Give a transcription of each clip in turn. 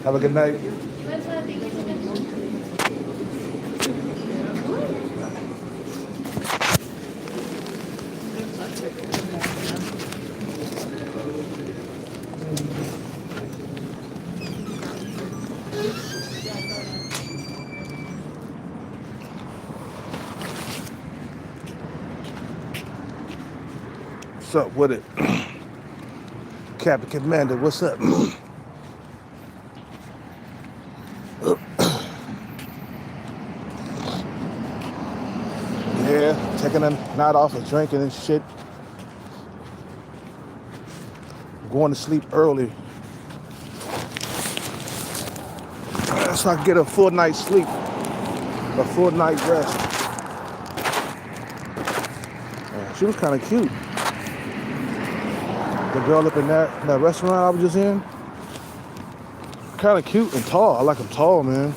Have a good night. What's up with it? Captain Commander, what's up? Yeah, taking a night off of drinking and shit. Going to sleep early so I can get a full night's sleep, a full night rest. Yeah, she was kind of cute. The girl up in that restaurant I was just in, kind of cute and tall. I like them tall, man.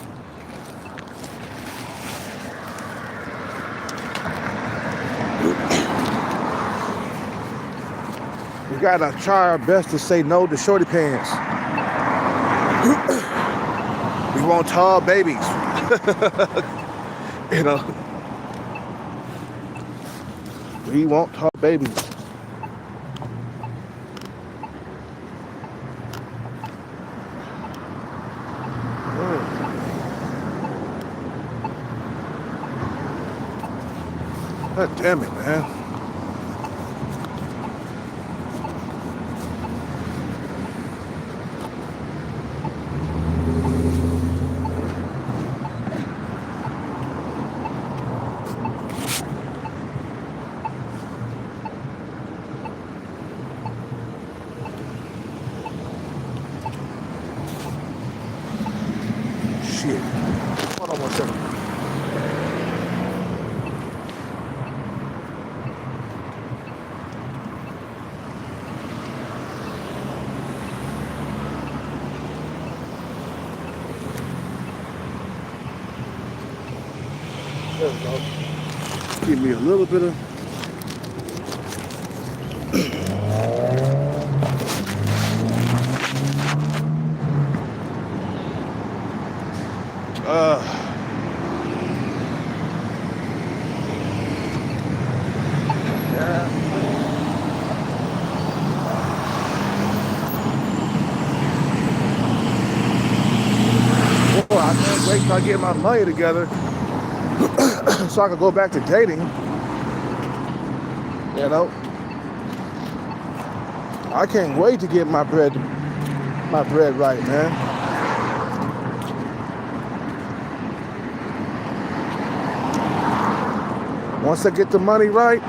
We gotta try our best to say no to shorty pants. We want tall babies. You know, we want tall babies. God damn it, man. Shit. Hold on one second. There we go. Give me a little bit of. Yeah. Boy, I can't wait till I get my money together so I can go back to dating. You know, I can't wait to get my bread right, man. Once I get the money right,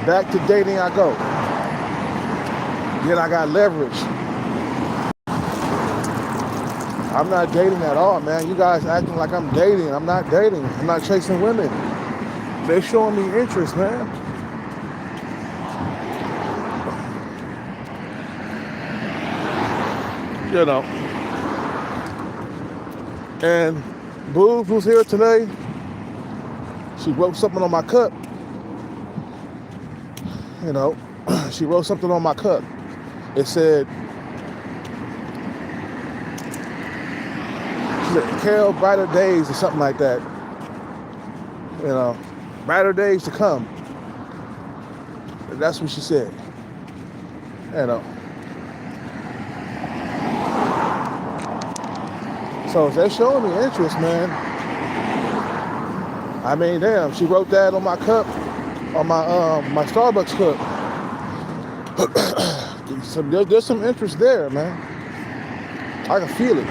back to dating I go. Then I got leverage. I'm not dating at all, man. You guys acting like I'm dating. I'm not dating. I'm not chasing women. They're showing me interest, man. You know. And Boobs was here today. She wrote something on my cup. You know, she wrote something on my cup. It said, she said, Carol, brighter days or something like that. You know, brighter days to come. That's what she said. You know. So if they showing me interest, man, I mean, damn, she wrote that on my cup, on my Starbucks cup. So there's some interest there, man. I can feel it.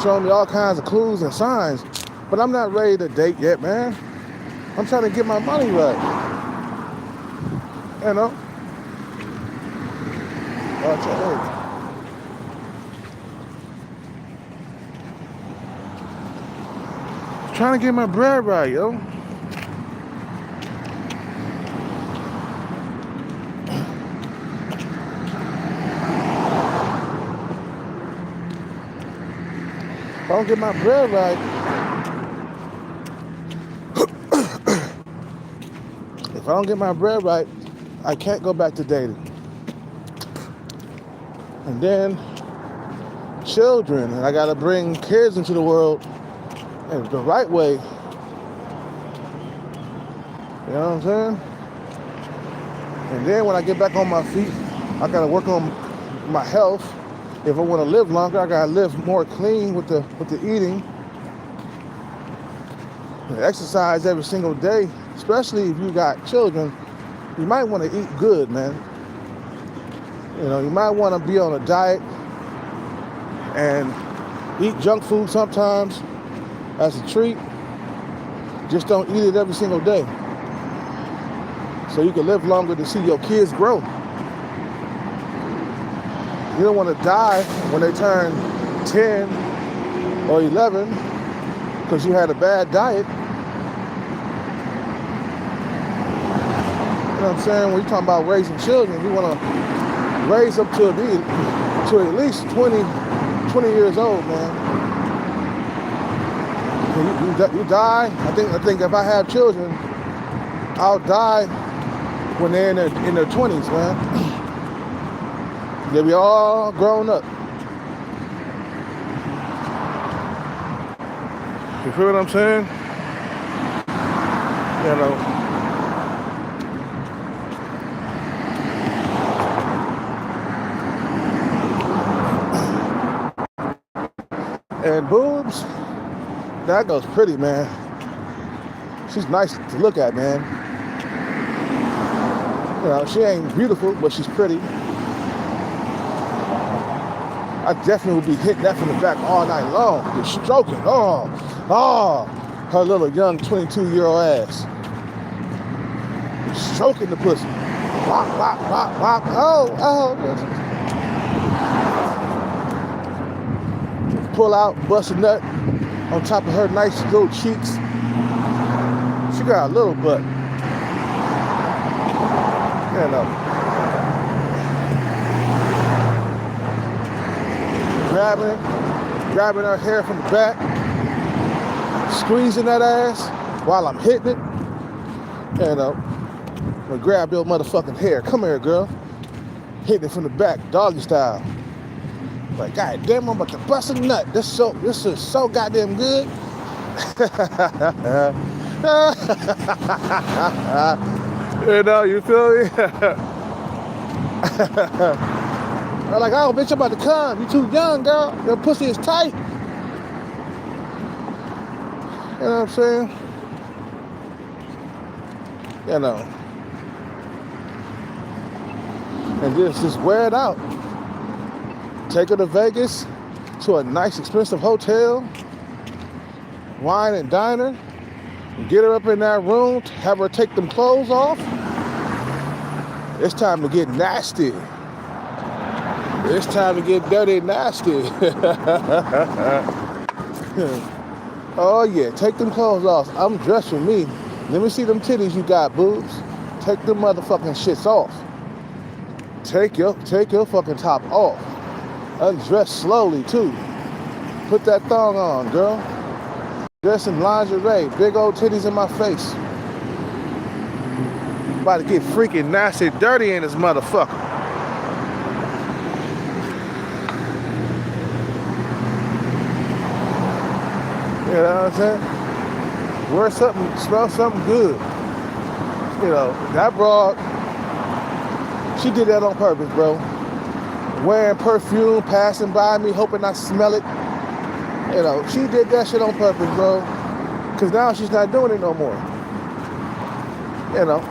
Showing me all kinds of clues and signs, but I'm not ready to date yet, man. I'm trying to get my money right. You know? Watch your age. Trying to get my bread right, yo. If I don't get my bread right, if I don't get my bread right, I can't go back to dating. And then children, and I gotta bring kids into the world in the right way. You know what I'm saying? And then when I get back on my feet, I gotta work on my health. If I want to live longer, I gotta live more clean with the eating. And exercise every single day, especially if you got children. You might want to eat good, man. You know, you might want to be on a diet and eat junk food sometimes as a treat. Just don't eat it every single day, so you can live longer to see your kids grow. You don't want to die when they turn 10 or 11 because you had a bad diet. You know what I'm saying? When you're talking about raising children, you want to raise up to at least 20 years old, man. You die. I think if I have children, I'll die when they're in their 20s, man. They'll be all grown up. You feel what I'm saying? You know. And boobs, that goes pretty, man. She's nice to look at, man. You know, she ain't beautiful, but she's pretty. I definitely would be hitting that from the back all night long. Just stroking. Oh, her little young 22-year-old ass. Just stroking the pussy. Wop, wop, wop, wop. Oh. Pull out, bust a nut on top of her nice little cheeks. She got a little butt. You know. Grabbing her hair from the back, squeezing that ass while I'm hitting it. You know, I'm gonna grab your motherfucking hair. Come here, girl. Hitting it from the back, doggy style. Like, God damn, I'm about to bust a nut. This is so goddamn good. You know, you feel me? I'm like, oh, bitch, I'm about to come. You too young, girl. Your pussy is tight. You know what I'm saying? You know. And just wear it out. Take her to Vegas, to a nice, expensive hotel. Wine and dine her. Get her up in that room. Have her take them clothes off. It's time to get nasty. It's time to get dirty and nasty. Oh yeah, take them clothes off. I'm dressed for me. Let me see them titties you got, boobs. Take them motherfucking shits off. Take your fucking top off. Undress slowly too. Put that thong on, girl. Dress in lingerie, big old titties in my face. About to get freaking nasty dirty in this motherfucker. You know what I'm saying? Wear something, smell something good. You know, that broad, She did that on purpose, bro. Wearing perfume, passing by me, hoping I smell it. You know, she did that shit on purpose, bro. Because now she's not doing it no more. You know.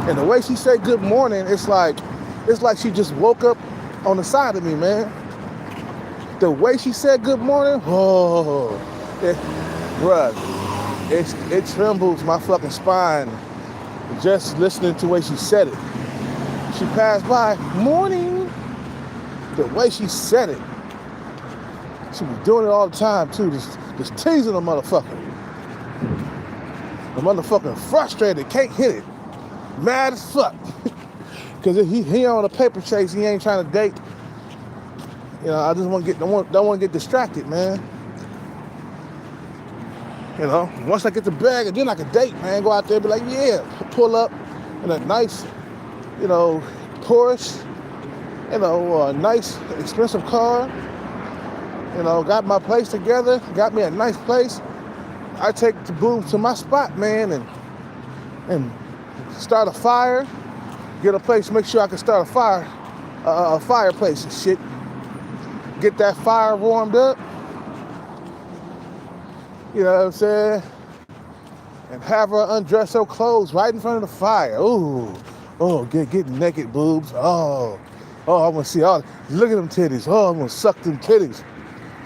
And the way she said good morning, it's like she just woke up on the side of me, man. The way she said good morning, it trembles my fucking spine just listening to the way she said it. She passed by, morning. The way she said it. She was doing it all the time too, just teasing the motherfucker. The motherfucker frustrated, can't hit it. Mad as fuck. Cause he on a paper chase, he ain't trying to date. You know, I just don't want to get distracted, man. You know, once I get the bag, and then I can date, man. Go out there and be like, yeah, pull up in a nice, you know, Porsche, you know, a nice, expensive car. You know, got my place together, got me a nice place. I take the boom to my spot, man, and start a fire. Get a place, make sure I can start a fireplace and shit. Get that fire warmed up. You know what I'm saying? And have her undress her clothes right in front of the fire. Ooh, get naked, boobs. Oh, I want to see all. Look at them titties. Oh, I'm gonna suck them titties.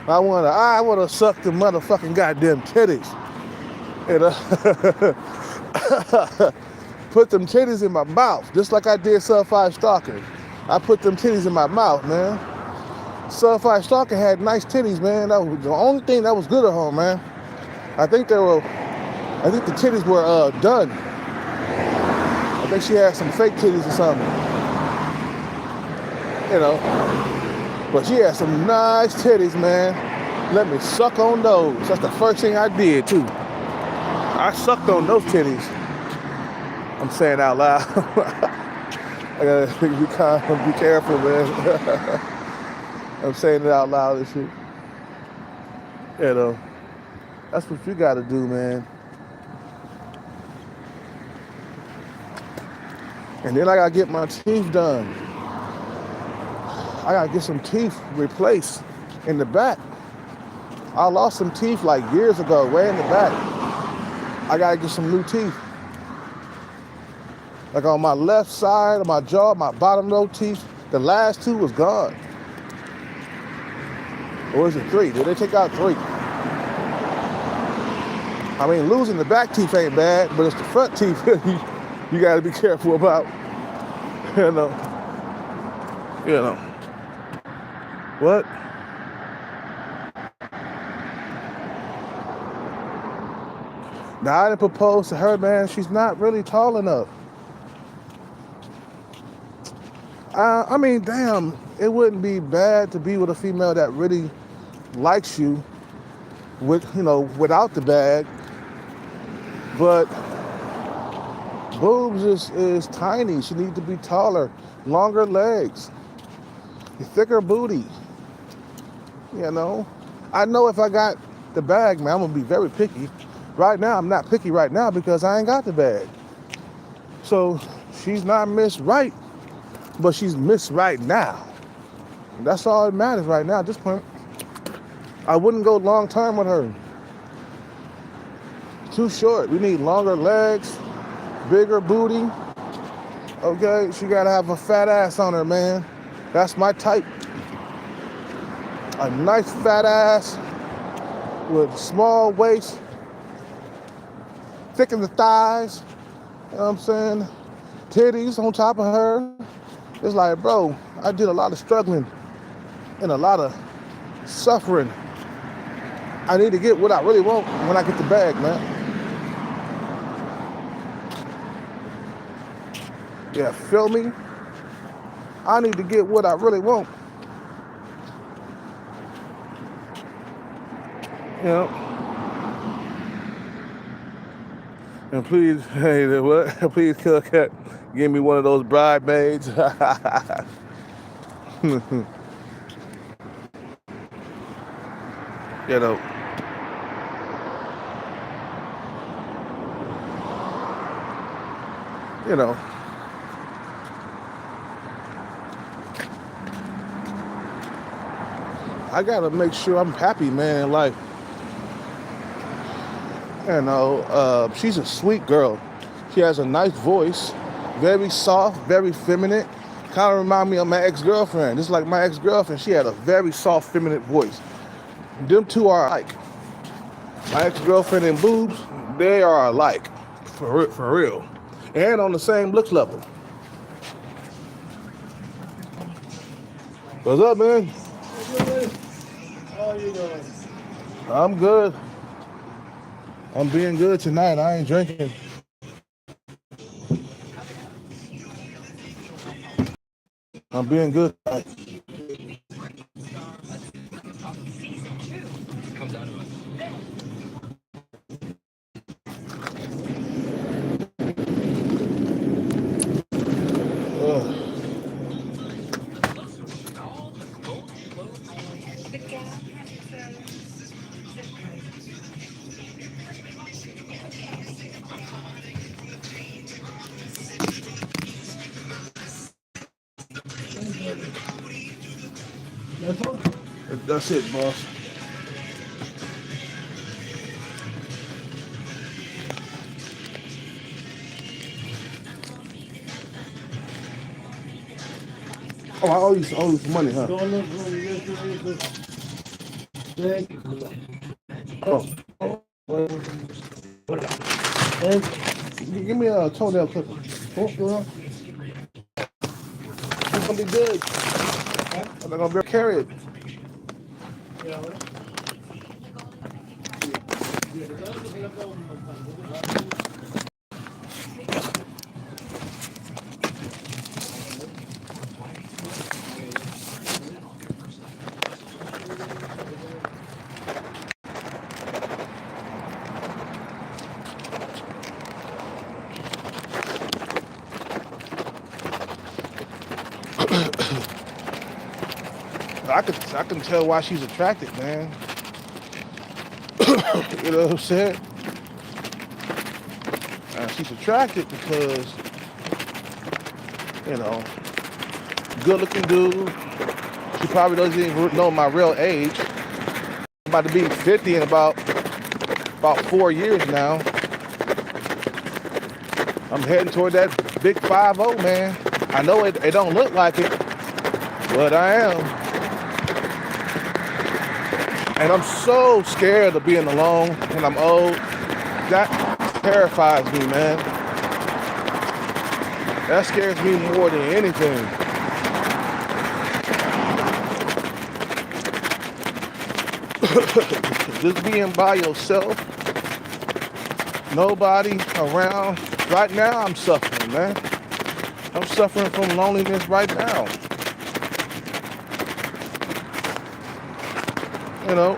I wanna suck them motherfucking goddamn titties. You know? Put them titties in my mouth, just like I did Certified Stalker. I put them titties in my mouth, man. Certified Stalker had nice titties, man. That was the only thing that was good at home, man. I think the titties were done. I think she had some fake titties or something. You know. But she had some nice titties, man. Let me suck on those. That's the first thing I did, too. I sucked on those titties. I'm saying out loud. I gotta be careful, man. I'm saying it out loud and shit. You know. That's what you gotta do, man. And then I gotta get my teeth done. I gotta get some teeth replaced in the back. I lost some teeth like years ago, way in the back. I gotta get some new teeth. Like on my left side of my jaw, my bottom row teeth, the last two was gone. Or is it three? Did they take out three? I mean, losing the back teeth ain't bad, but it's the front teeth you gotta be careful about. You know. What? Now, I didn't propose to her, man. She's not really tall enough. I mean, damn, it wouldn't be bad to be with a female that really likes you without the bag. But boobs is tiny. She needs to be taller, longer legs, a thicker booty. You know, I know if I got the bag, man, I'm gonna be very picky. Right now, I'm not picky right now because I ain't got the bag. So she's not Miss Right, but she's Miss Right now. That's all that matters right now at this point. I wouldn't go long term with her. Too short. We need longer legs, bigger booty. Okay, she gotta have a fat ass on her, man. That's my type. A nice fat ass with small waist, thick in the thighs. You know what I'm saying? Titties on top of her. It's like, bro, I did a lot of struggling and a lot of suffering. I need to get what I really want when I get the bag, man. Yeah, feel me? I need to get what I really want. You know? And please, hey, what? Please, Killcat, give me one of those bridesmaids. You know. You know, I gotta make sure I'm happy, man, in life. You know, she's a sweet girl. She has a nice voice, very soft, very feminine. Kind of remind me of my ex-girlfriend. Just like my ex-girlfriend, she had a very soft, feminine voice. Them two are alike. My ex-girlfriend and Boobs, they are alike, for real. And on the same looks level. What's up, man? How are you doing? I'm good. I'm being good tonight. I ain't drinking. I'm being good tonight. Ugh. That's all? That's it, boss. Oh, I owe you some money, huh? Don't look for this. Oh. And give me a toenail clipper. Oh, girl. It's gonna be good. I'm not gonna be able to carry it. I can tell why she's attracted, man. You know what I'm saying? She's attracted because, you know, good looking dude. She probably doesn't even know my real age. I'm about to be 50 in about 4 years now. I'm heading toward that big 5-0, man. I know it don't look like it, but I am. And I'm so scared of being alone when I'm old. That terrifies me, man. That scares me more than anything. Just being by yourself, nobody around. Right now, I'm suffering, man. I'm suffering from loneliness right now. You know,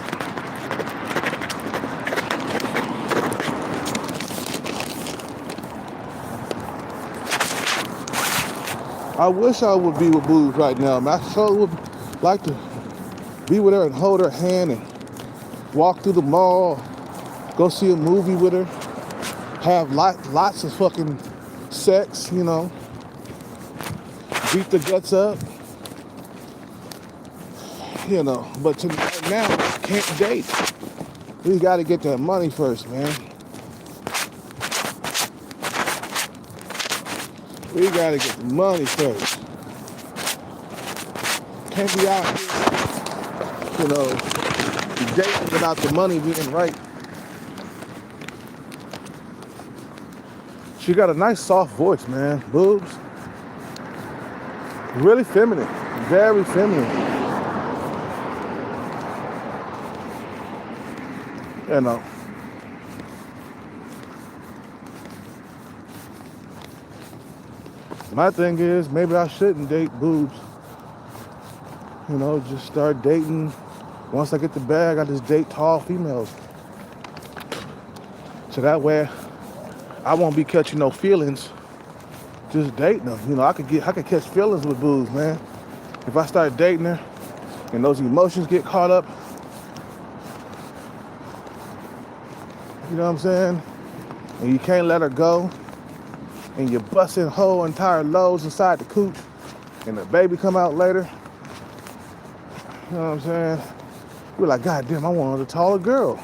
I wish I would be with Boobs right now, man. I sure would like to be with her and hold her hand and walk through the mall, go see a movie with her, have lots of fucking sex, you know, beat the guts up, you know. But right now, I can't date. We got to get that money first, man. We got to get the money first. Can't be out here, you know, dating without the money being right. She got a nice soft voice, man. Boobs. Really feminine. Very feminine. You know. My thing is, maybe I shouldn't date Boobs. You know, just start dating. Once I get the bag, I just date tall females. So that way, I won't be catching no feelings just dating them. You know, I could catch feelings with Boobs, man. If I start dating her and those emotions get caught up, you know what I'm saying? And you can't let her go, and you're busting whole entire loads inside the cooch, and the baby come out later. You know what I'm saying? We're like, God damn, I want a taller girl.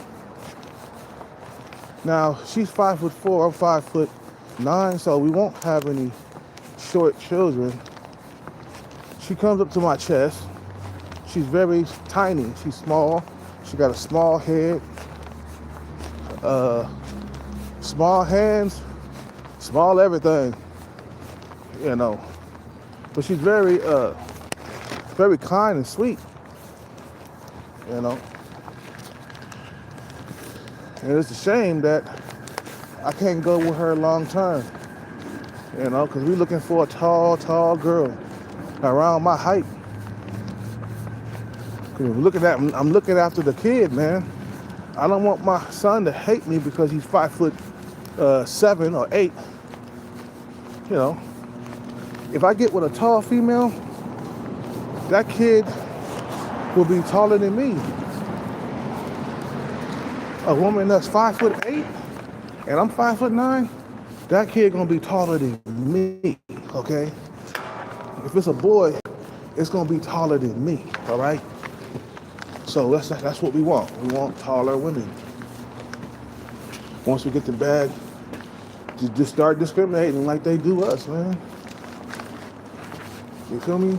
Now, she's 5'4", I'm 5'9", so we won't have any short children. She comes up to my chest. She's very tiny. She's small. She got a small head, small hands, small everything, you know. But she's very, very kind and sweet, you know. And it's a shame that I can't go with her long term, you know, because we're looking for a tall girl around my height. I'm looking after the kid, man. I don't want my son to hate me because he's 5'7" or 8. You know, if I get with a tall female, that kid will be taller than me. A woman that's 5'8" and I'm 5'9", that kid gonna be taller than me. Okay. If it's a boy, it's gonna be taller than me. All right. So that's what we want. We want taller women. Once we get the bag, just start discriminating like they do us, man. You feel me?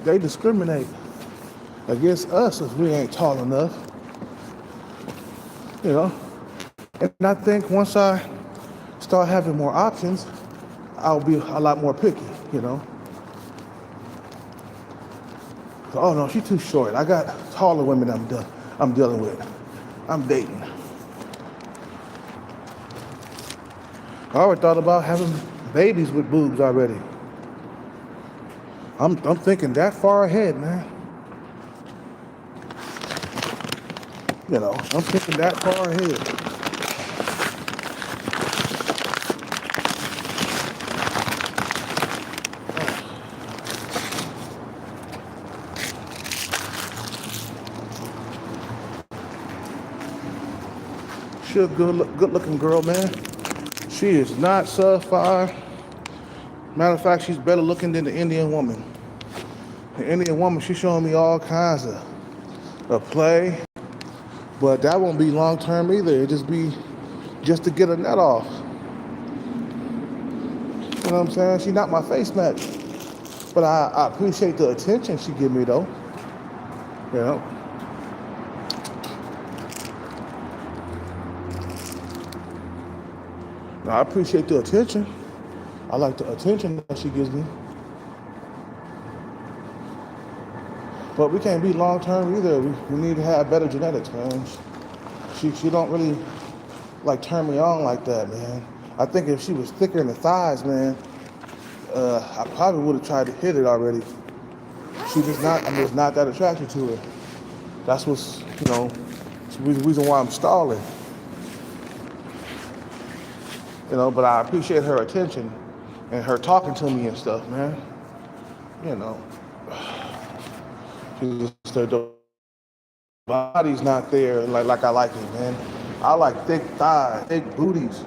They discriminate against us if we ain't tall enough. You know? And I think once I start having more options, I'll be a lot more picky, you know? Oh no, she's too short. I got taller women I'm dealing with. I'm dating. I already thought about having babies with boobs already. I'm thinking that far ahead, man. You know, I'm thinking that far ahead. She's a good looking girl, man. She is not sub-5. Matter of fact, she's better looking than the Indian woman. The Indian woman, she's showing me all kinds of play, but that won't be long term either. It'll just be just to get a nut off. You know what I'm saying? She's not my face match, but I appreciate the attention she give me though. You know. I appreciate the attention. I like the attention that she gives me. But we can't be long term either. We need to have better genetics, man. She don't really like turn me on like that, man. I think if she was thicker in the thighs, man, I probably would have tried to hit it already. I'm just not that attracted to her. That's what's, you know, the reason why I'm stalling. You know, but I appreciate her attention and her talking to me and stuff, man. You know, the body's not there like I like it, man. I like thick thighs, thick booties,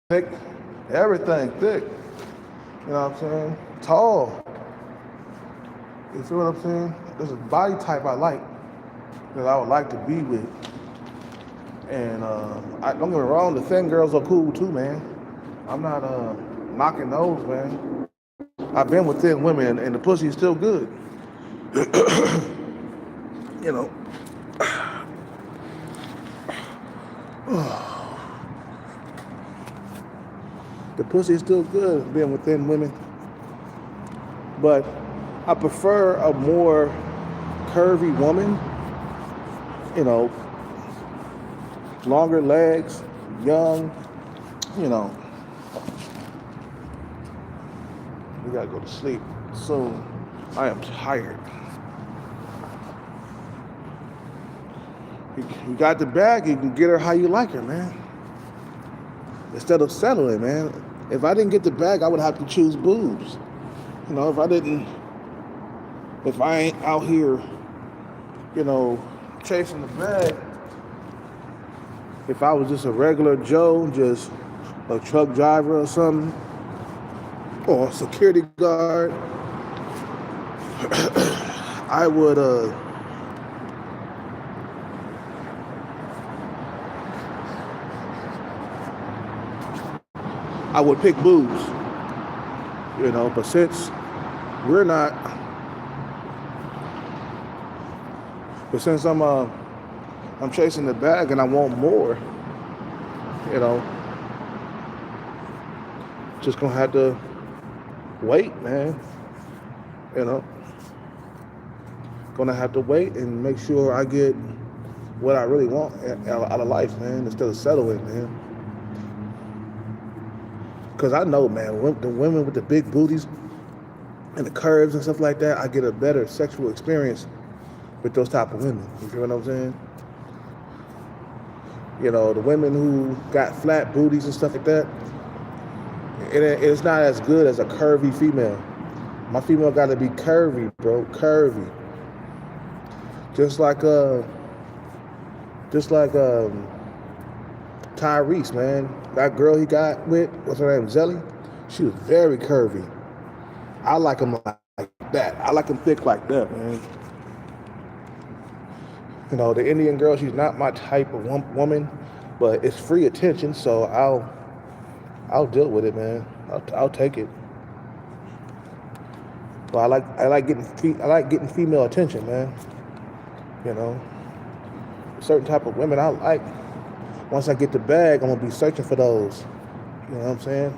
thick everything, thick. You know what I'm saying? Tall. You feel what I'm saying? There's a body type I like that I would like to be with. And don't get me wrong, the thin girls are cool too, man. I'm not knocking those, man. I've been with thin women and the pussy is still good. You know. The pussy is still good being with thin women. But I prefer a more curvy woman, you know, longer legs, young, you know. We gotta go to sleep soon. I am tired. You got the bag, you can get her how you like her, man. Instead of settling, man. If I didn't get the bag, I would have to choose boobs. You know, if I ain't out here, you know, chasing the bag, if I was just a regular Joe, just a truck driver or something, or a security guard, I would I would pick boobs, you know. But since we're not, but since I'm chasing the bag and I want more, you know, just gonna have to wait, man. You know, gonna have to wait and make sure I get what I really want out of life, man, instead of settling, man. Because I know, man, the women with the big booties and the curves and stuff like that, I get a better sexual experience with those type of women. You feel what I'm saying? You know, the women who got flat booties and stuff like that, it's not as good as a curvy female. My female got to be curvy, bro, curvy. Just like Tyrese, man. That girl he got with, what's her name, Zelly? She was very curvy. I like them like that. I like them thick like that, man. You know, the Indian girl, she's not my type of woman, but it's free attention, so I'll deal with it, man. I'll take it. But I like getting female attention, man. You know, certain type of women I like. Once I get the bag, I'm gonna be searching for those. You know what I'm saying?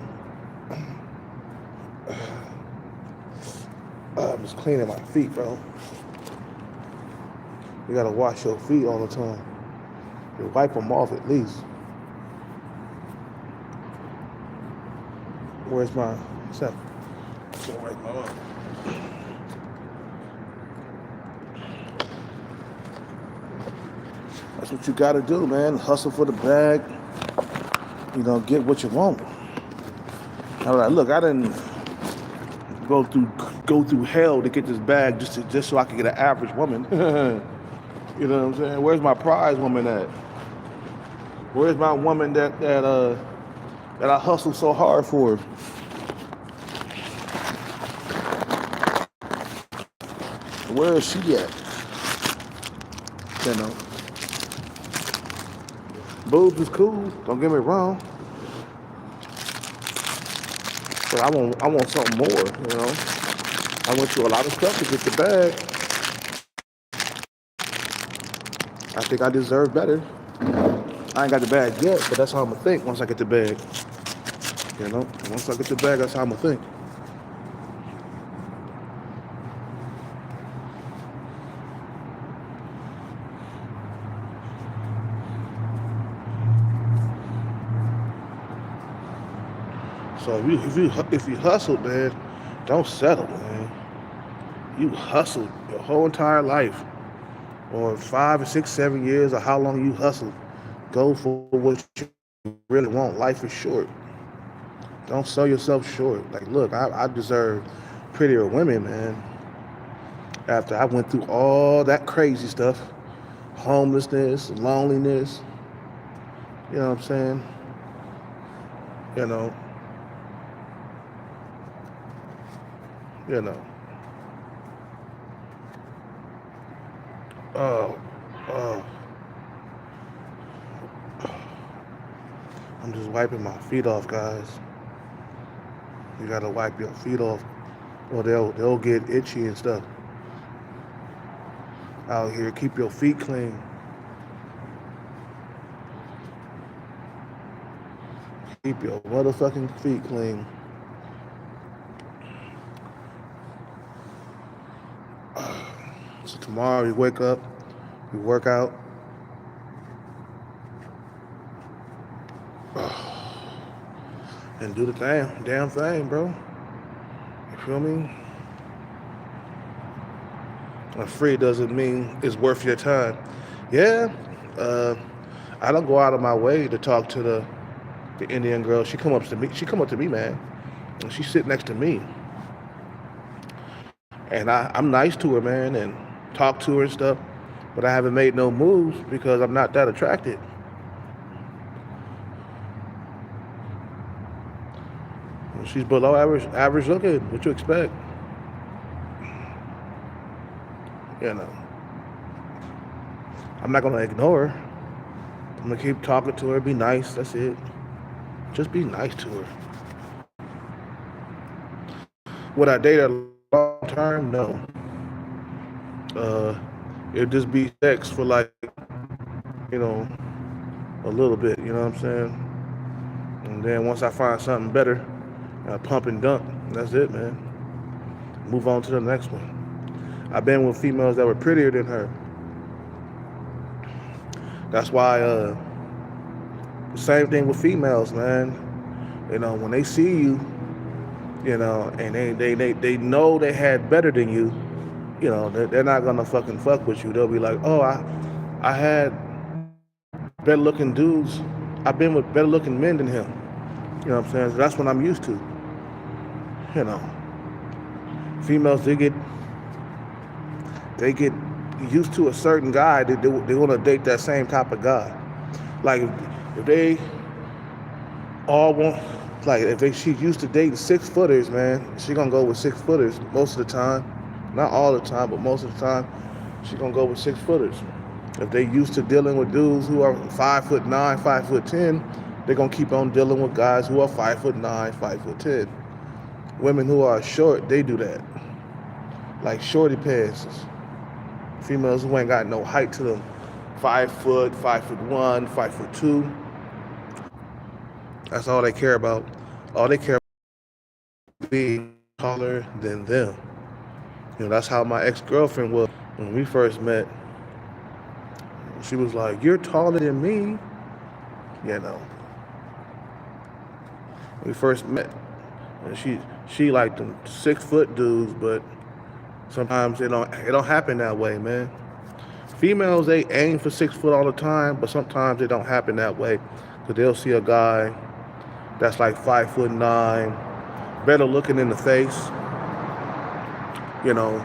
I'm just cleaning my feet, bro. You gotta wash your feet all the time. You wipe them off at least. Where's my set? Wipe my off. That's what you gotta do, man. Hustle for the bag. You know, get what you want. All right, look, I didn't go through hell to get this bag just so I could get an average woman. You know what I'm saying? Where's my prize woman at? Where's my woman that I hustled so hard for? Where is she at? You know. Boobs is cool, don't get me wrong. But I want something more, you know. I went through a lot of stuff to get the bag. I think I deserve better. I ain't got the bag yet, but that's how I'm gonna think once I get the bag. You know, once I get the bag, that's how I'm gonna think. So if you hustle, man, don't settle, man. You hustle your whole entire life, or 5 or 6, 7 years, or how long you hustle. Go for what you really want. Life is short. Don't sell yourself short. Like, look, I deserve prettier women, man. After I went through all that crazy stuff, homelessness, loneliness, you know what I'm saying? You know. Oh, I'm just wiping my feet off, guys. You gotta wipe your feet off, or they'll get itchy and stuff. Out here, keep your feet clean. Keep your motherfucking feet clean. So tomorrow you wake up, you work out. And do the damn thing, bro. You feel me? Free doesn't mean it's worth your time. Yeah, I don't go out of my way to talk to the Indian girl. She come up to me, man. And she sit next to me. And I'm nice to her, man, and talk to her and stuff. But I haven't made no moves because I'm not that attracted. She's below average looking. What you expect? You know. I'm not gonna ignore her. I'm gonna keep talking to her, be nice, that's it. Just be nice to her. Would I date her long term? No. Uh, it'd just be sex for like, you know, a little bit. You know what I'm saying? And then once I find something better, I pump and dump. That's it, man. Move on to the next one. I've been with females that were prettier than her. That's why the same thing with females, man. You know, when they see you, you know, and they know they had better than you know, they're not gonna fucking fuck with you. They'll be like, oh, I had better looking dudes. I've been with better looking men than him. You know what I'm saying? So that's what I'm used to. You know, females they get used to a certain guy. They want to date that same type of guy. Like if they all want, like she's used to dating 6 footers, man, she gonna go with 6 footers most of the time. Not all the time, but most of the time, she gonna go with 6 footers. If they used to dealing with dudes who are 5'9", 5'10", they're gonna keep on dealing with guys who are 5'9", 5'10". Women who are short, they do that. Like shorty pants. Females who ain't got no height to them. 5 foot, 5'1", 5'2". That's all they care about. All they care about is being taller than them. You know, that's how my ex-girlfriend was when we first met. She was like, "You're taller than me." You know, when we first met, and she liked them 6 foot dudes, but sometimes it don't happen that way, man. Females, they aim for 6 foot all the time, but sometimes it don't happen that way, because they'll see a guy that's like 5'9", better looking in the face, you know,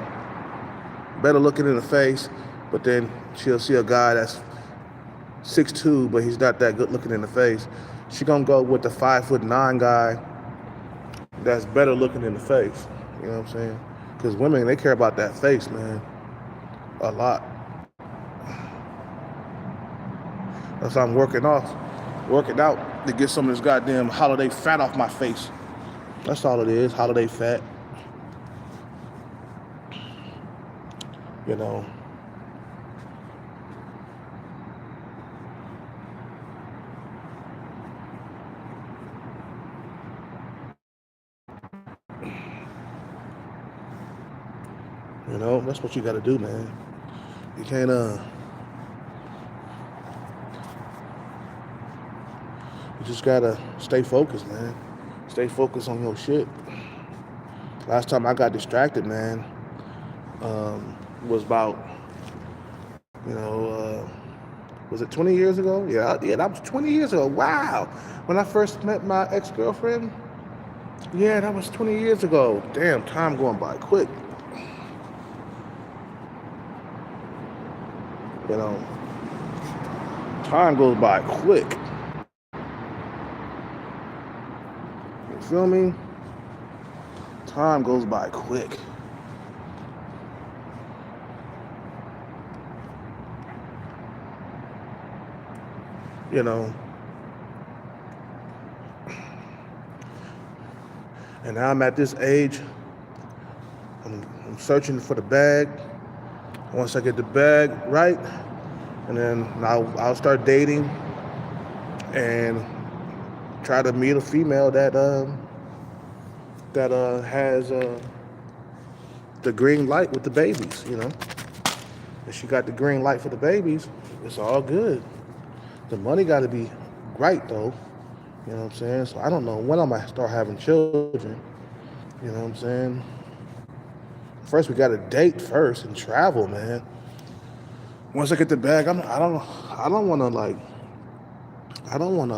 better looking in the face, but then she'll see a guy that's 6'2", but he's not that good looking in the face. She gonna go with the 5'9" guy that's better looking in the face. You know what I'm saying? Because women, they care about that face, man, a lot. That's why I'm working out to get some of this goddamn holiday fat off my face. That's all it is, holiday fat. You know. You know, that's what you gotta do, man. You can't you just gotta stay focused, man. Stay focused on your shit. Last time I got distracted, man, was about, you know, was it 20 years ago? Yeah, that was 20 years ago. Wow. When I first met my ex-girlfriend, yeah, that was 20 years ago. Damn, time going by quick. You know, time goes by quick. You feel me? Time goes by quick. You know, and now I'm at this age, I'm searching for the bag. Once I get the bag right, and then I'll start dating and try to meet a female that has the green light with the babies. You know, if she got the green light for the babies, it's all good. The money got to be right though. You know what I'm saying? So I don't know when I might start having children. You know what I'm saying? First, we got to date first and travel, man. Once I get the bag, I don't want to like, I don't want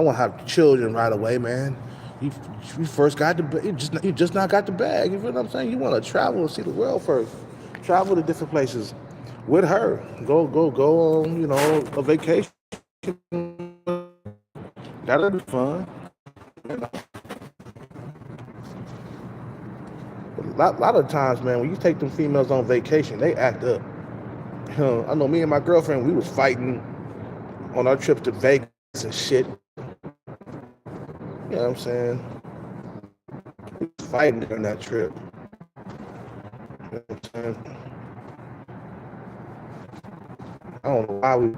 to have children right away, man. You first got you just not got the bag. You feel what I'm saying? You want to travel and see the world first. Travel to different places with her. Go on, you know, a vacation. That'll be fun. You know? A lot of times, man, when you take them females on vacation, they act up. You know, I know me and my girlfriend, we was fighting on our trip to Vegas and shit. You know what I'm saying? Fighting during that trip. You know what I'm saying? I don't know why we,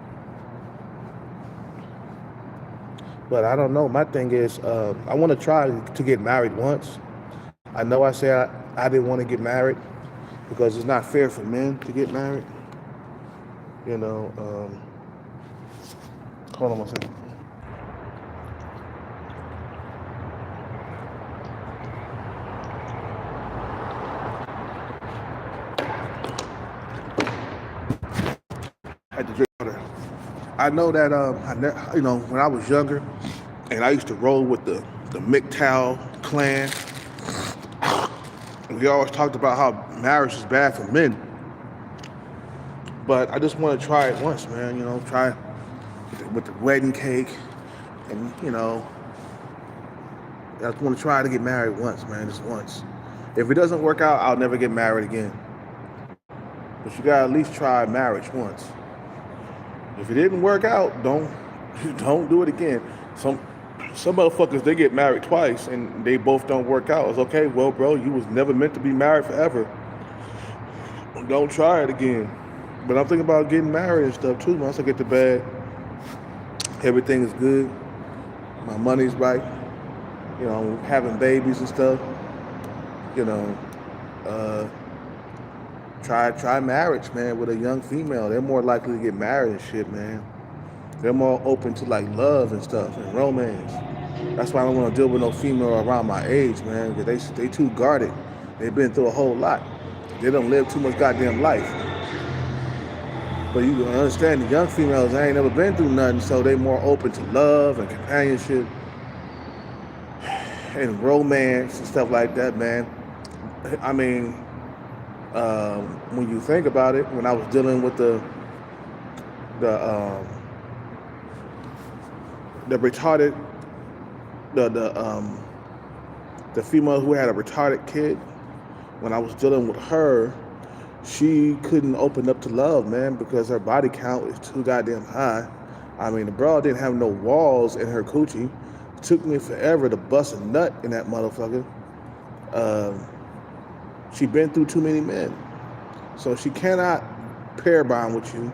but I don't know. My thing is, I want to try to get married once. I know I said I didn't want to get married because it's not fair for men to get married. You know, hold on one second. I had to drink water. I know that you know, when I was younger, and I used to roll with the MGTOW clan. We always talked about how marriage is bad for men, but I just want to try it once, man. You know, try with the wedding cake, and you know, I just want to try to get married once, man, just once. If it doesn't work out, I'll never get married again. But you gotta at least try marriage once. If it didn't work out, don't do it again. Some motherfuckers, they get married twice and they both don't work out. It's okay, well, bro, you was never meant to be married forever. Don't try it again. But I'm thinking about getting married and stuff too. Once I get the bag, everything is good. My money's right. You know, having babies and stuff. You know, uh, try marriage, man, with a young female. They're more likely to get married and shit, man. They're more open to like love and stuff and romance. That's why I don't want to deal with no female around my age, man. Because they too guarded. They've been through a whole lot. They don't live too much goddamn life. But you can understand the young females, they ain't never been through nothing, so they more open to love and companionship and romance and stuff like that, man. I mean, when you think about it, when I was dealing with the retarded the female who had a retarded kid, when I was dealing with her, she couldn't open up to love, man, because her body count is too goddamn high. I mean, the broad didn't have no walls in her coochie. It took me forever to bust a nut in that motherfucker. She been through too many men. So she cannot pair bond with you.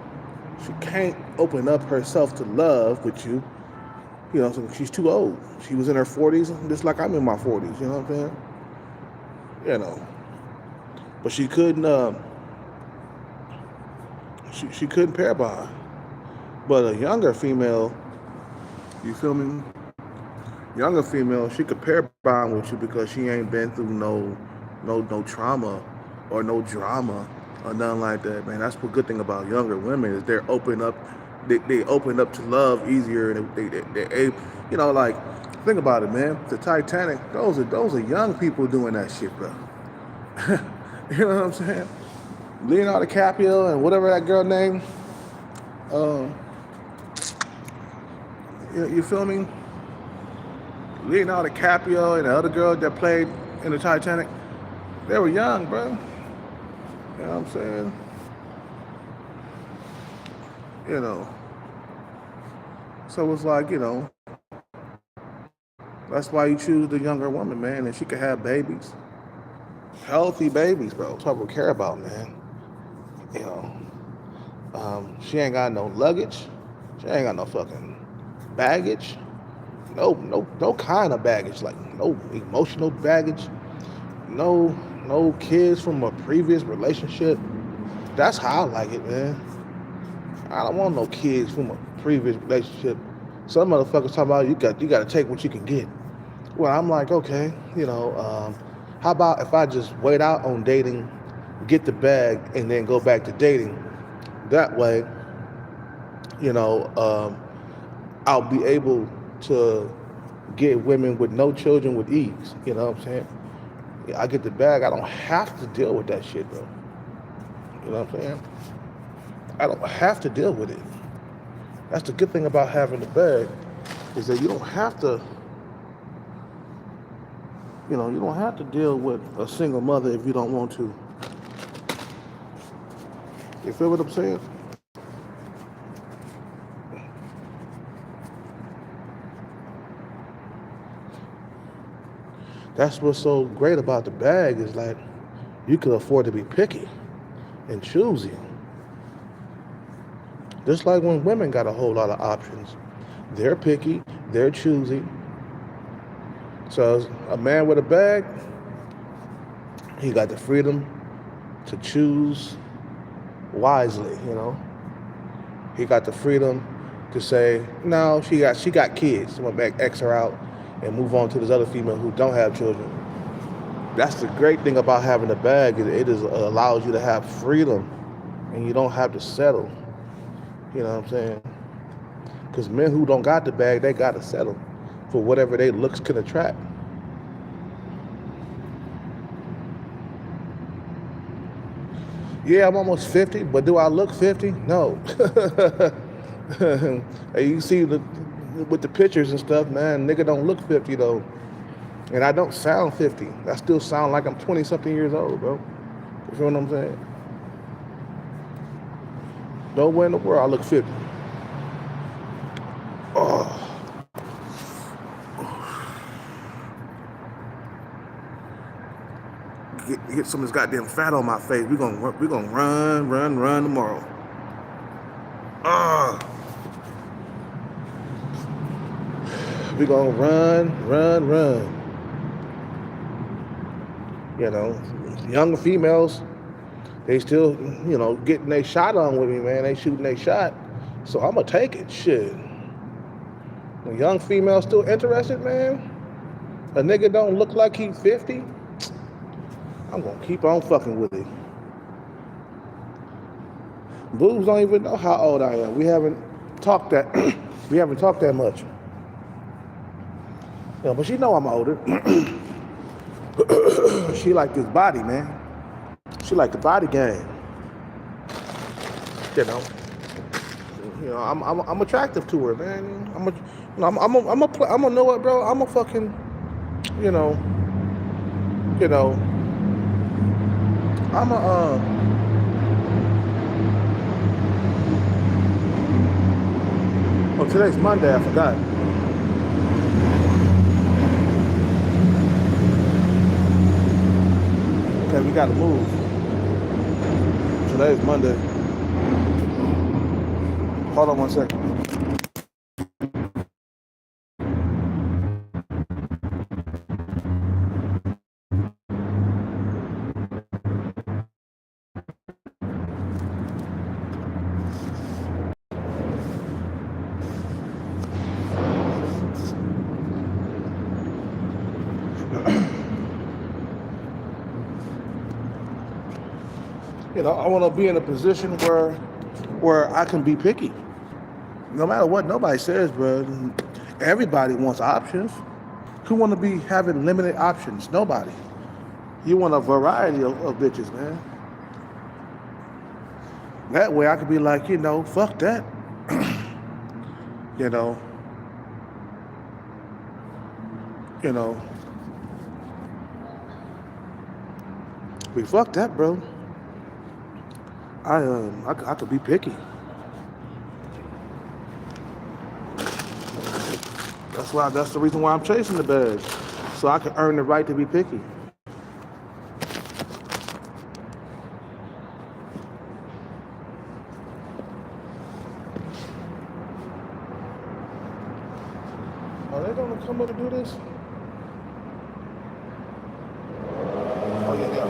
She can't open up herself to love with you. You know, so she's too old. She was in her 40s, just like I'm in my 40s, you know what I'm saying? You know. But she couldn't, she couldn't pair bond. But a younger female, you feel me? Younger female, she could pair bond with you because she ain't been through no trauma or no drama or nothing like that, man. That's the good thing about younger women is they're open up. They open up to love easier, and they you know, like, think about it, man. The Titanic, those are young people doing that shit, bro. You know what I'm saying? Leonardo DiCaprio and whatever that girl name. You feel me? Leonardo DiCaprio and the other girl that played in the Titanic, they were young, bro. You know what I'm saying? You know. So it's like, you know, that's why you choose the younger woman, man, and she could have babies. Healthy babies, bro. That's what we care about, man. You know. She ain't got no luggage. She ain't got no fucking baggage. No kind of baggage. Like no emotional baggage. No kids from a previous relationship. That's how I like it, man. I don't want no kids from a previous relationship. Some motherfuckers talking about you got to take what you can get. Well, I'm like, okay, you know, how about if I just wait out on dating, get the bag, and then go back to dating? That way, you know, I'll be able to get women with no children with ease. You know what I'm saying? I get the bag, I don't have to deal with that shit, bro. You know what I'm saying? I don't have to deal with it. That's the good thing about having the bag, is that you don't have to, you know, you don't have to deal with a single mother if you don't want to. You feel what I'm saying? That's what's so great about the bag is like you can afford to be picky and choosy. Just like when women got a whole lot of options. They're picky, they're choosy. So a man with a bag, he got the freedom to choose wisely, you know. He got the freedom to say, no, she got kids. So I'm gonna back X her out and move on to this other female who don't have children. That's the great thing about having a bag. It allows you to have freedom and you don't have to settle. You know what I'm saying? Because men who don't got the bag, they got to settle for whatever they looks can attract. Yeah, I'm almost 50, but do I look 50? No. You see with the pictures and stuff, man, nigga don't look 50 though. And I don't sound 50. I still sound like I'm 20 something years old, bro. You feel what I'm saying? Nowhere in the world I look 50. Oh. Get some of this goddamn fat on my face. We're gonna run tomorrow. We're gonna run. You know, younger females, they still, you know, getting their shot on with me, man. They shooting their shot. So I'm gonna take it. Shit. A young female still interested, man. A nigga don't look like he's 50. I'm gonna keep on fucking with it. Boobs don't even know how old I am. We haven't talked that much. Yeah, but she know I'm older. She like this body, man. She like the body game. You know, I'm attractive to her, man. I'm a know what, bro. I'm a fucking, you know, I'm a Oh, today's Monday. I forgot. Okay, we gotta move. Today's Monday. Hold on one second. You know, I want to be in a position where I can be picky. No matter what nobody says, bro. Everybody wants options. Who want to be having limited options? Nobody. You want a variety of bitches, man. That way I could be like, you know, fuck that. you know. We fuck that, bro. I could be picky. That's the reason why I'm chasing the bag. So I can earn the right to be picky. Are they gonna come up to do this? Oh yeah, they are.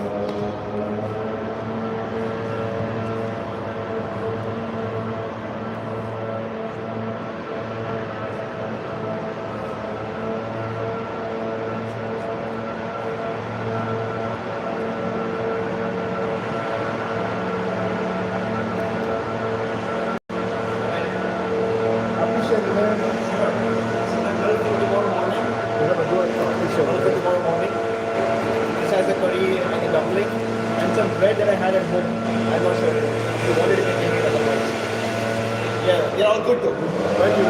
Bread that I had at home, I'm not sure. If you wanted it, you can take it otherwise. Yeah, they're all good though. Thank you.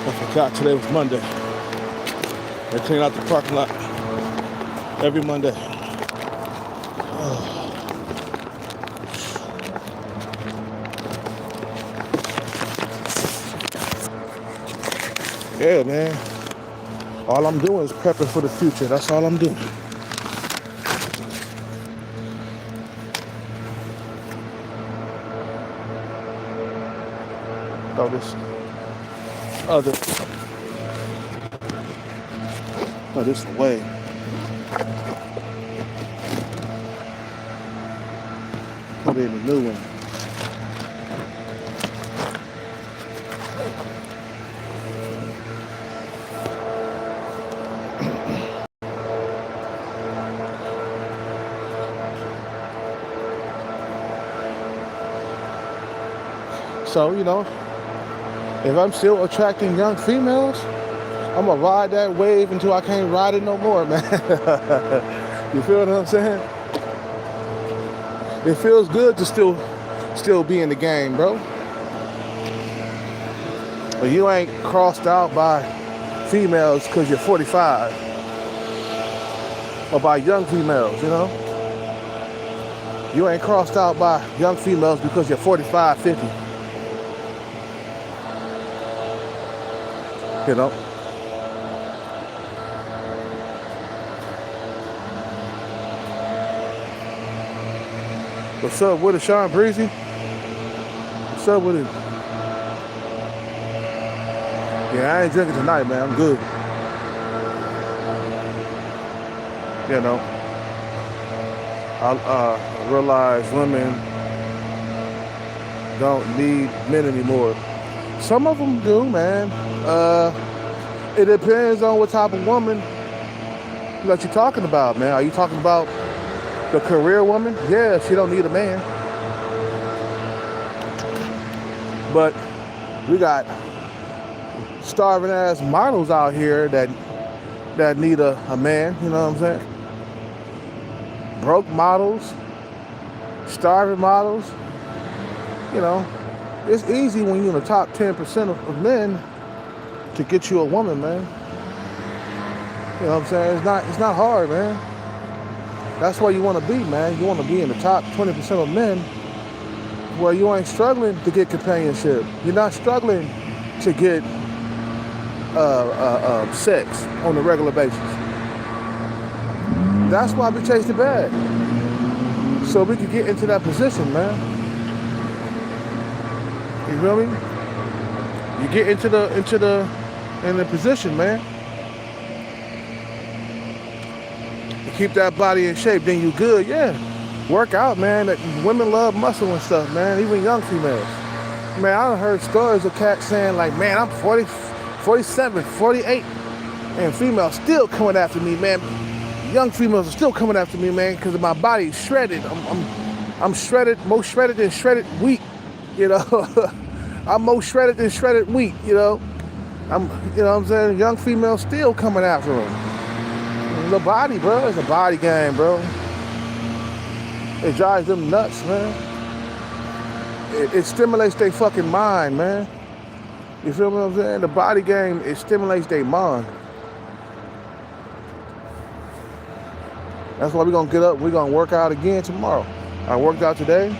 I forgot today was Monday. They clean out the parking lot every Monday. Yeah, man. All I'm doing is prepping for the future. That's all I'm doing. Oh, this other. Oh, this way. Put in a new one. So, you know, if I'm still attracting young females, I'm gonna ride that wave until I can't ride it no more, man. You feel what I'm saying? It feels good to still be in the game, bro. But you ain't crossed out by females because you're 45. Or by young females, you know? You ain't crossed out by young females because you're 45, 50. You know? What's up with it, Sean Breezy? What's up with it? Yeah, I ain't drinking tonight, man. I'm good. You know, I realize women don't need men anymore. Some of them do, man. It depends on what type of woman that you're talking about, man. Are you talking about the career woman? Yeah, she don't need a man. But we got starving ass models out here that need a man, you know what I'm saying? Broke models, starving models. You know, it's easy when you're in the top 10% of men to get you a woman, man. You know what I'm saying? It's not hard, man. That's where you want to be, man. You want to be in the top 20% of men where you ain't struggling to get companionship. You're not struggling to get sex on a regular basis. That's why we chase the bag. So we can get into that position, man. You feel me? You get in the position, man. You keep that body in shape, then you good, yeah. Work out, man. Women love muscle and stuff, man. Even young females. Man, I done heard stories of cats saying like, man, I'm 40, 47, 48, and females still coming after me, man. Young females are still coming after me, man, because my body's shredded. I'm shredded, more shredded than shredded wheat, you know. I'm more shredded than shredded wheat, you know. You know what I'm saying? Young females still coming after them. The body, bro. It's a body game, bro. It drives them nuts, man. It stimulates their fucking mind, man. You feel what I'm saying? The body game, it stimulates their mind. That's why we're gonna get up, we're gonna work out again tomorrow. I worked out today.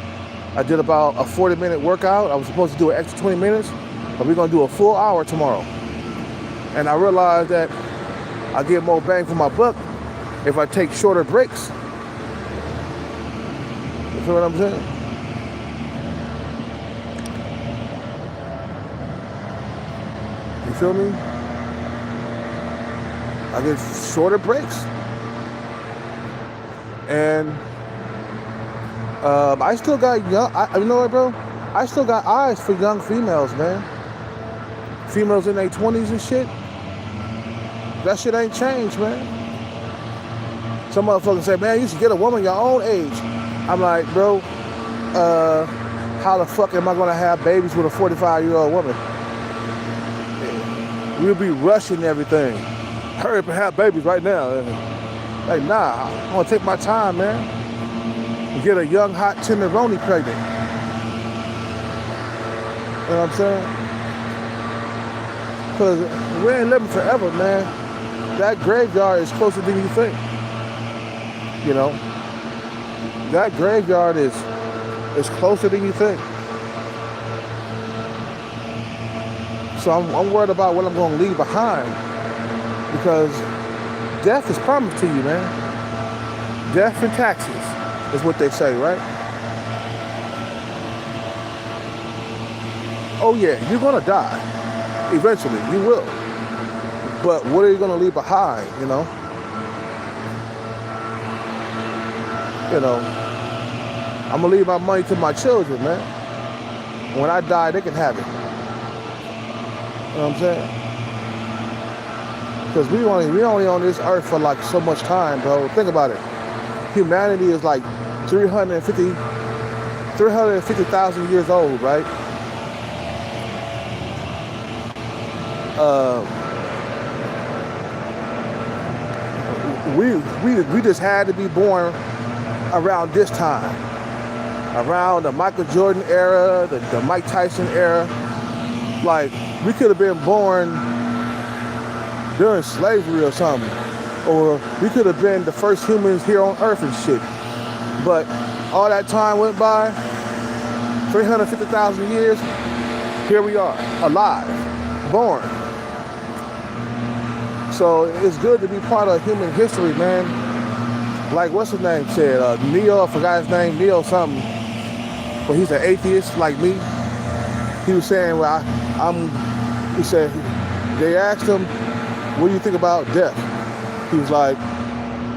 I did about a 40-minute workout. I was supposed to do an extra 20 minutes, but we're gonna do a full hour tomorrow. And I realized that I get more bang for my buck if I take shorter breaks. You feel what I'm saying? You feel me? I get shorter breaks. And I still got young, you know what, bro? I still got eyes for young females, man. Females in their 20s and shit. That shit ain't changed, man. Some motherfuckers say, man, you should get a woman your own age. I'm like, bro, how the fuck am I gonna have babies with a 45-year-old woman? We'll be rushing everything. Hurry up and have babies right now. Like, nah, I want to take my time, man. And get a young, hot tenderoni pregnant. You know what I'm saying? Because we ain't living forever, man. That graveyard is closer than you think. You know, that graveyard is closer than you think. So I'm worried about what I'm going to leave behind, because death is promised to you, man. Death and taxes is what they say, right? Oh yeah, you're going to die. Eventually, you will. But what are you going to leave behind, you know? You know, I'm going to leave my money to my children, man. When I die, they can have it. You know what I'm saying? Because we only on this earth for like so much time, bro. Think about it. Humanity is like 350,000 years old, right? We just had to be born around this time, around the Michael Jordan era, the Mike Tyson era. Like, we could have been born during slavery or something, or we could have been the first humans here on Earth and shit. But all that time went by, 350,000 years, here we are, alive, born. So it's good to be part of human history, man. Like, what's his name said? Neil, I forgot his name, Neil something. But he's an atheist like me. He was saying, well, he said, they asked him, what do you think about death? He was like,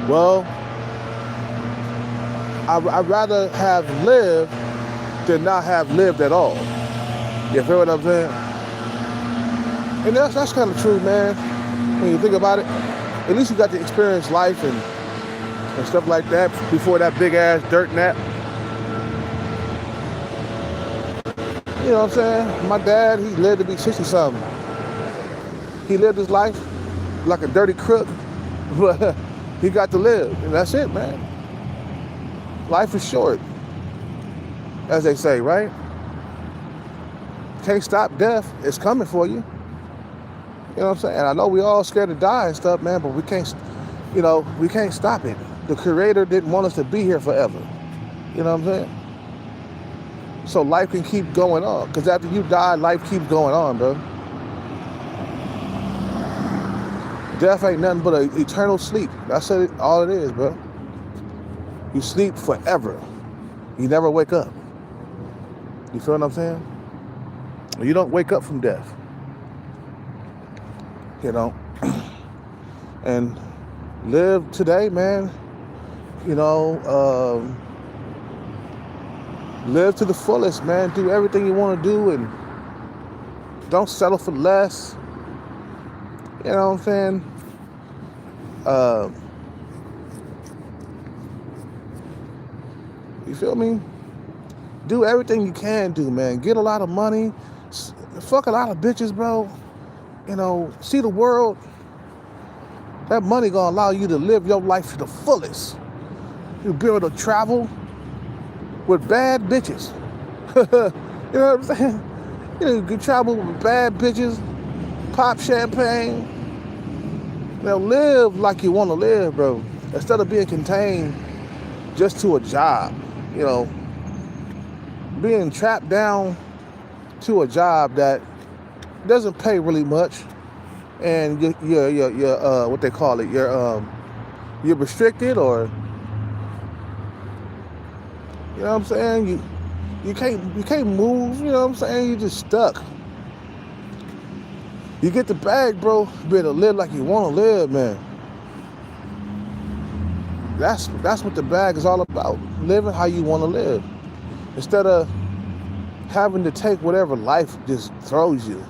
well, I'd rather have lived than not have lived at all. You feel what I'm saying? And that's kind of true, man. When you think about it, at least you got to experience life and stuff like that before that big ass dirt nap. You know what I'm saying? My dad, he lived to be 60 something. He lived his life like a dirty crook, but he got to live, and that's it, man. Life is short, as they say, right? Can't stop death. It's coming for you. You know what I'm saying? And I know we all scared to die and stuff, man, but we can't stop it. The Creator didn't want us to be here forever. You know what I'm saying? So life can keep going on, because after you die, life keeps going on, bro. Death ain't nothing but an eternal sleep. That's all it is, bro. You sleep forever. You never wake up. You feel what I'm saying? You don't wake up from death. You know? And live today, man. You know, live to the fullest, man. Do everything you want to do, and don't settle for less. You know what I'm saying? You feel me? Do everything you can do, man. Get a lot of money. Fuck a lot of bitches, bro. You know, see the world. That money gonna allow you to live your life to the fullest. You'll be able to travel with bad bitches. You know what I'm saying? You can travel with bad bitches, pop champagne. You know, live like you want to live, bro. Instead of being contained just to a job. You know, being trapped down to a job that doesn't pay really much, and you're what they call it, you're restricted, or you know what I'm saying, you can't move, you know what I'm saying, you're just stuck. You get the bag, bro, you better live like you want to live, man. That's what the bag is all about, living how you want to live, instead of having to take whatever life just throws you.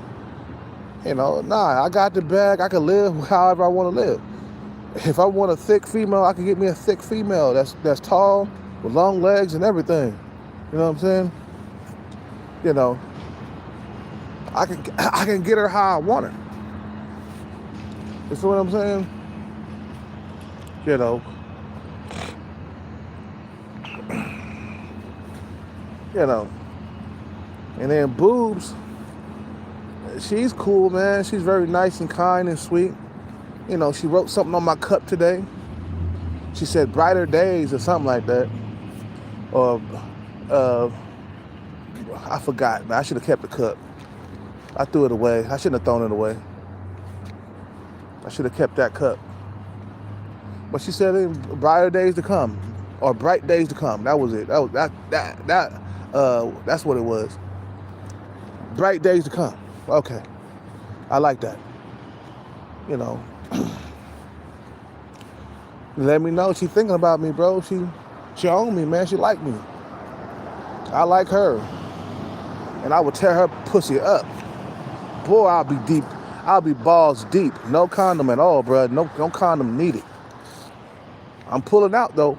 You know, nah, I got the bag, I can live however I want to live. If I want a thick female, I can get me a thick female that's tall, with long legs and everything. You know what I'm saying? You know, I can get her how I want her. You see what I'm saying? You know. You know. And then boobs, she's cool, man. She's very nice and kind and sweet. You know, she wrote something on my cup today. She said brighter days or something like that. Or, I forgot, man. I should have kept the cup. I threw it away. I shouldn't have thrown it away. I should have kept that cup. But she said brighter days to come, or bright days to come. That was it. That's what it was. Bright days to come. Okay, I like that. You know, let me know she thinking about me, bro. She own me, man. She like me. I like her, and I would tear her pussy up. Boy, I'll be deep. I'll be balls deep. No condom at all, bro. No condom needed. I'm pulling out though.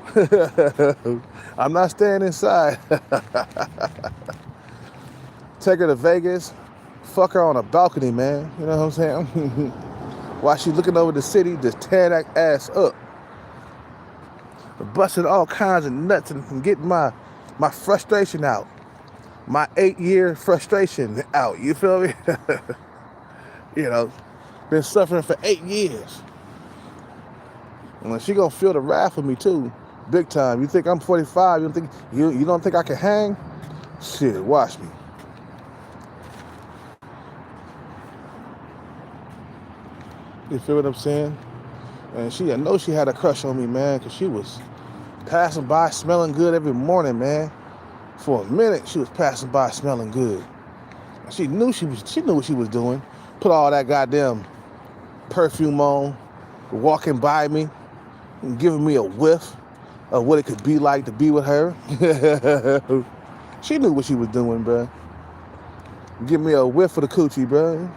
I'm not staying inside. Take her to Vegas. Fuck her on a balcony, man. You know what I'm saying? While she's looking over the city, just tear that ass up. Busting all kinds of nuts and getting my frustration out. My 8-year frustration out. You feel me? You know, been suffering for 8 years. And she gonna feel the wrath of me too, big time. You think I'm 45? You don't think I can hang? Shit, watch me. You feel what I'm saying? And I know she had a crush on me, man, because she was passing by smelling good every morning, man. For a minute, she was passing by smelling good. And she knew what she was doing. Put all that goddamn perfume on, walking by me, and giving me a whiff of what it could be like to be with her. She knew what she was doing, bro. Give me a whiff of the coochie, bro.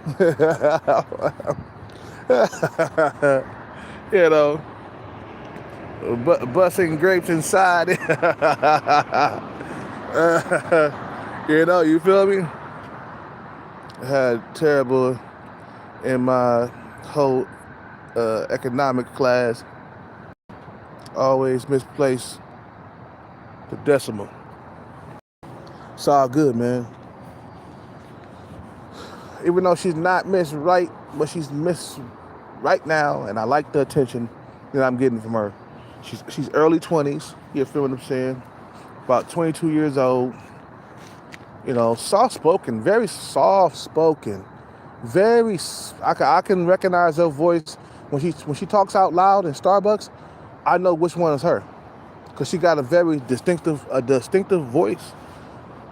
You know, busting grapes inside. You know, you feel me? I had terrible in my whole economic class. Always misplace the decimal. It's all good, man. Even though she's not Miss Right, but she's Miss Right now, and I like the attention that I'm getting from her. She's early 20s. You feel what I'm saying? About 22 years old. You know, soft-spoken, very soft-spoken. I can recognize her voice when she talks out loud in Starbucks. I know which one is her, because she got a very distinctive voice,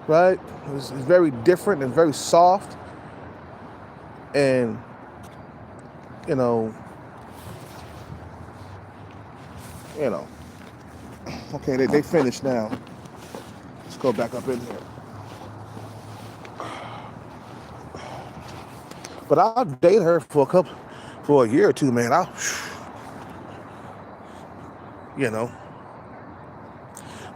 right? It's very different and very soft, and you know. Okay, they finished now. Let's go back up in here. But I'll date her for a year or two, man. You know.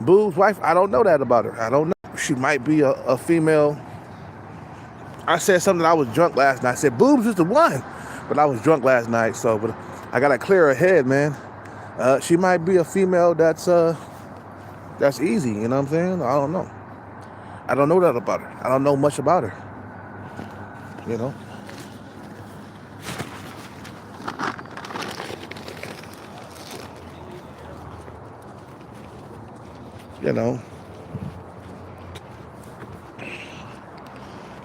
Boo's wife, I don't know that about her. I don't know. She might be a female. I said something, I was drunk last night. I said, Boobs is the one. But I was drunk last night, but I got to clear her head, man. She might be a female that's easy, you know what I'm saying? I don't know. I don't know that about her. I don't know much about her. You know? You know.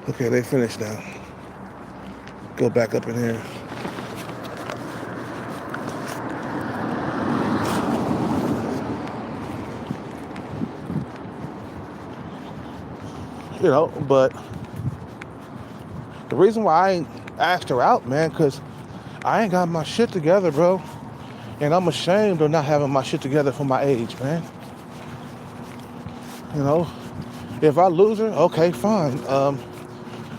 Okay, they finished now. Go back up in here. You know, but the reason why I ain't asked her out, man, because I ain't got my shit together, bro. And I'm ashamed of not having my shit together for my age, man. You know, if I lose her, okay, fine.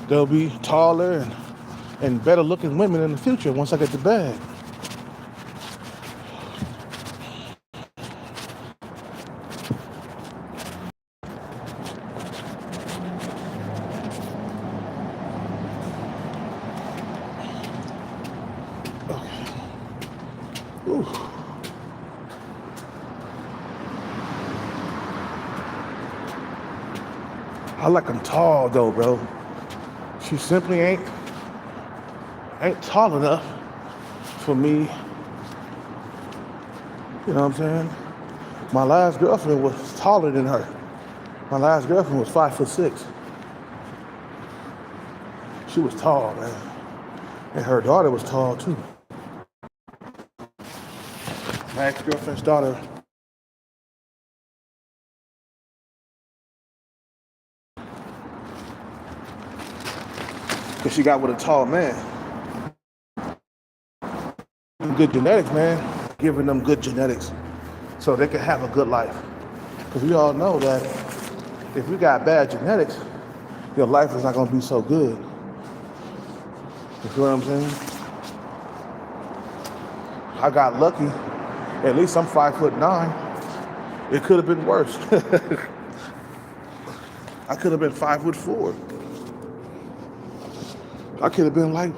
There'll be taller and better looking women in the future once I get the bag. Ooh. I like them tall though, bro. She simply ain't ain't tall enough for me. You know what I'm saying? My last girlfriend was taller than her. My last girlfriend was 5'6". She was tall, man. And her daughter was tall too. My ex-girlfriend's daughter, because she got with a tall man. Good genetics, man. Giving them good genetics so they can have a good life. Because we all know that if you got bad genetics, your life is not going to be so good. You feel what I'm saying? I got lucky. At least I'm 5'9". It could have been worse. I could have been 5'4". I could have been like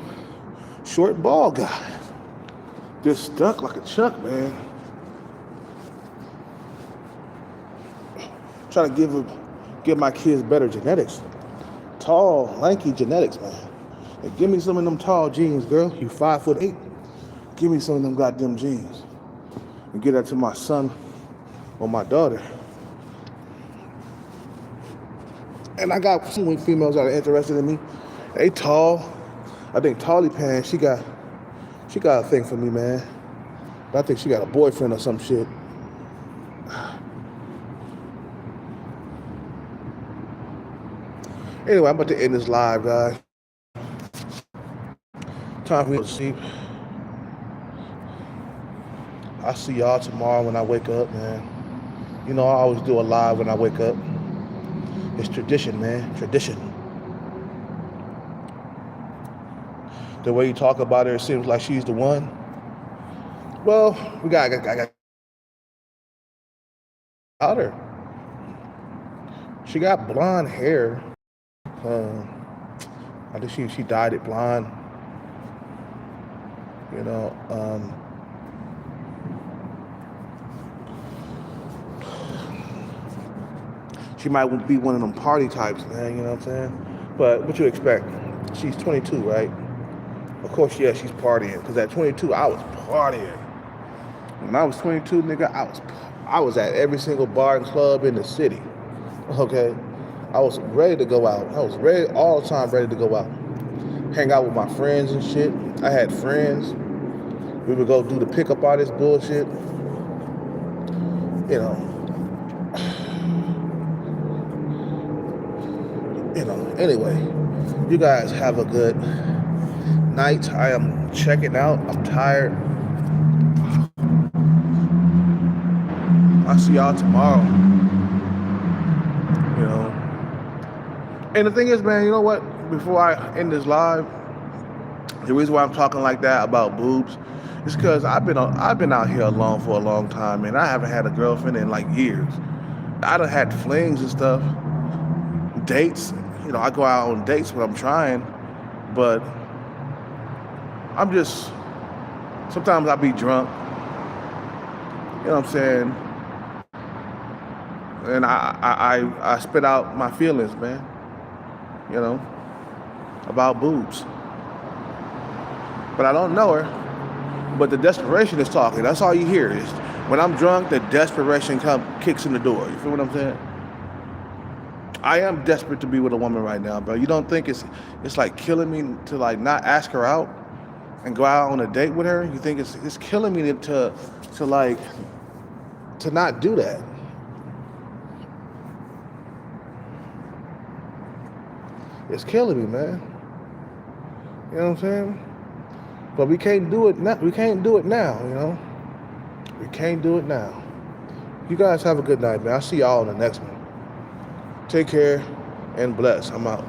short ball guy. Just stuck like a chuck, man. Trying to give my kids better genetics. Tall, lanky genetics, man. And give me some of them tall genes, girl. You 5'8". Give me some of them goddamn genes. And get that to my son or my daughter. And I got some females that are interested in me. They tall. I think Tolly Pan, she got a thing for me, man. But I think she got a boyfriend or some shit. Anyway, I'm about to end this live, guys. Time for me to sleep. I'll see y'all tomorrow when I wake up, man. You know, I always do a live when I wake up. It's tradition, man. Tradition. The way you talk about her, it seems like she's the one. Well, I got her. She got blonde hair. I think she dyed it blonde. You know, she might be one of them party types, man, you know what I'm saying? But what you expect? She's 22, right? Of course, yeah, she's partying. Because at 22, I was partying. When I was 22, nigga, I was at every single bar and club in the city. Okay? I was ready to go out. I was ready all the time, ready to go out. Hang out with my friends and shit. I had friends. We would go do the pickup artist bullshit. You know. Anyway, you guys have a good night. I am checking out. I'm tired. I'll see y'all tomorrow. You know. And the thing is, man, you know what? Before I end this live, the reason why I'm talking like that about boobs is because I've been out here alone for a long time, and I haven't had a girlfriend in like years. I done had flings and stuff, dates. You know, I go out on dates when I'm trying, but I'm just, sometimes I be drunk, you know what I'm saying? And I spit out my feelings, man, you know, about boobs. But I don't know her, but the desperation is talking. That's all you hear is, when I'm drunk, the desperation kicks in the door. You feel what I'm saying? I am desperate to be with a woman right now, bro. You don't think it's like killing me to like not ask her out and go out on a date with her? You think it's killing me to not do that? It's killing me, man. You know what I'm saying? But we can't do it now. We can't do it now, you know? We can't do it now. You guys have a good night, man. I'll see y'all on the next one. Take care and bless. I'm out.